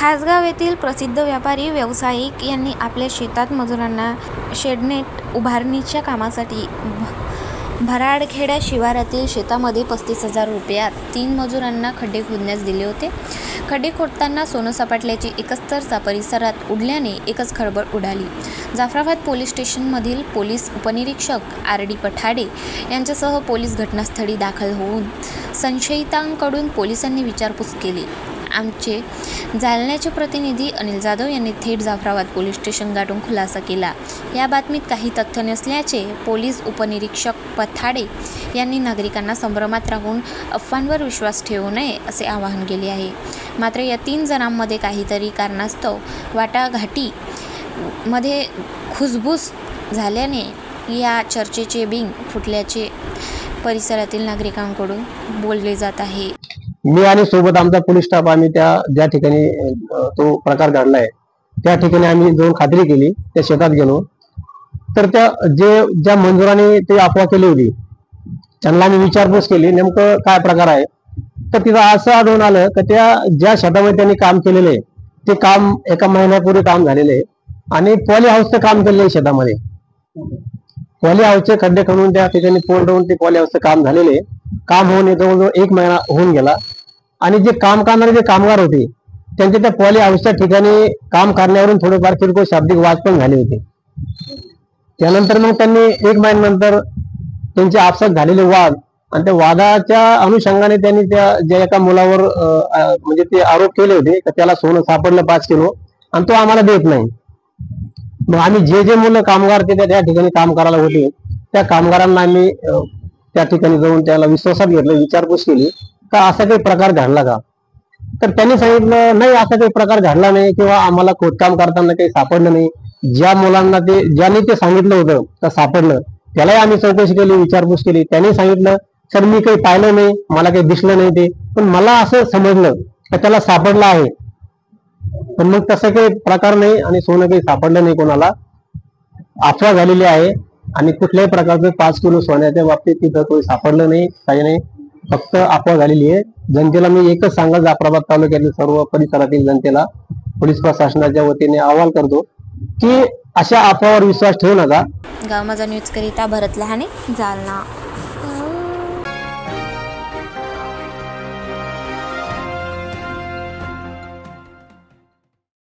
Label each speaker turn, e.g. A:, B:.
A: खासगाव येथील प्रसिद्ध व्यापारी व्यावसायिक यांनी आपल्या शेतात मजुरांना शेडनेट उभारणीच्या कामासाठी भराडखेडा शिवारातील शेतामध्ये 35,000 रुपयात 3 मजुरांना खड्डे खोदण्यास दिले होते। खड्डे खोदताना सोनं सापडल्याची एकस्तरचा परिसरात उडल्याने एकच खळबळ उडाली। जाफराबाद पोलीस स्टेशनमधील पोलीस उपनिरीक्षक RD पठाडे यांच्यासह पोलीस घटनास्थळी दाखल होऊन संशयितांकडून पोलिसांनी विचारपूस केली। आमचे जालन्याचे प्रतिनिधी अनिल जाधव यांनी थेट जाफराबाद पोलीस स्टेशन गाठून खुलासा केला। या बातमीत काही तथ्य नसल्याचे पोलीस उपनिरीक्षक पठाडे यांनी नागरिकांना संभ्रमात राहून अफवांवर विश्वास ठेवू नये असे आवाहन केले आहे। मात्र या 3 जणांमध्ये काहीतरी कारणास्तव वाटाघाटी मध्ये खुसबुस झाल्याने या चर्चेचे बिंग फुटल्याचे परिसरातील नागरिकांकडून बोलले जात आहे।
B: मी आणि सोबत आमचा पोलीस स्टाफ आम्ही ज्या ठिकाणी तो प्रकार घडलाय त्या ठिकाणी आम्ही जाऊन खात्री केली। त्या शेतात गेलो तर ज्या मंजुराने ते अफवा केली होती त्यांना आम्ही विचारपूस केली, नेमकं काय प्रकार आहे। तर तिथं असं आढळून आलं की ज्या शेतामध्ये त्यांनी काम केलेलं आहे ते काम 1 महिन्यापूर्वी काम झालेलं आहे आणि पॉली हाऊसचं काम केलेलं आहे। शेतामध्ये पॉली हाऊसचे खड्डे खणून त्या ठिकाणी पोल राहून ते पॉली हाऊसचं काम झालेलं आहे। काम होऊन जवळजवळ 1 महिना होऊन गेला आणि जे काम करणारे जे कामगार होते त्यांच्या त्या पॉली हाऊसच्या ठिकाणी काम करण्यावरून थोडेफार किरकोळ शाब्दिक वाद पण झाले होते। त्यानंतर मग त्यांनी 1 महिन्यानंतर त्यांचे आपसात झालेले वाद आणि त्या वादाच्या अनुषंगाने त्यांनी ज्या एका मुलावर म्हणजे ते आरोप केले होते की त्याला सोनं सापडलं 5 किलो आणि तो आम्हाला देत नाही। मग आम्ही जे मुलं कामगार ते त्या ठिकाणी काम करायला होते त्या कामगारांना आम्ही त्या ठिकाणी जाऊन त्याला विश्वासात घेतलं, विचारपूस केली का असा काही प्रकार घडला का। तर त्यांनी सांगितलं नाही असा काही प्रकार घडला नाही किंवा आम्हाला खोदकाम करताना काही सापडलं नाही। ज्या मुलांना ज्यांनी ते सांगितलं होतं तर सापडलं त्यालाही आम्ही चौकशी केली, विचारपूस केली। त्यांनी सांगितलं सर मी काही पाहिलं नाही, मला काही दिसलं नाही ते, पण मला असं समजलं की त्याला सापडलं आहे। पण मग तसं काही प्रकार नाही आणि सोनं काही सापडलं नाही, कोणाला अफवा झालेली आहे आणि कुठल्याही प्रकारचं 5 किलो सोन्याच्या बाबतीत तिथं काही सापडलं नाही, काही नाही, फक्त अफवा झालेली आहे। जनतेला मी एकच सांगत जाफराबाद तालुक्यातील सर्व परिसरातील जनतेला पोलीस प्रशासनाच्या वतीने अहवाल करतो की अशा अफवावर विश्वास ठेवू नका।
A: गाव माझा न्यूज करिता भरत लहाने, जालना।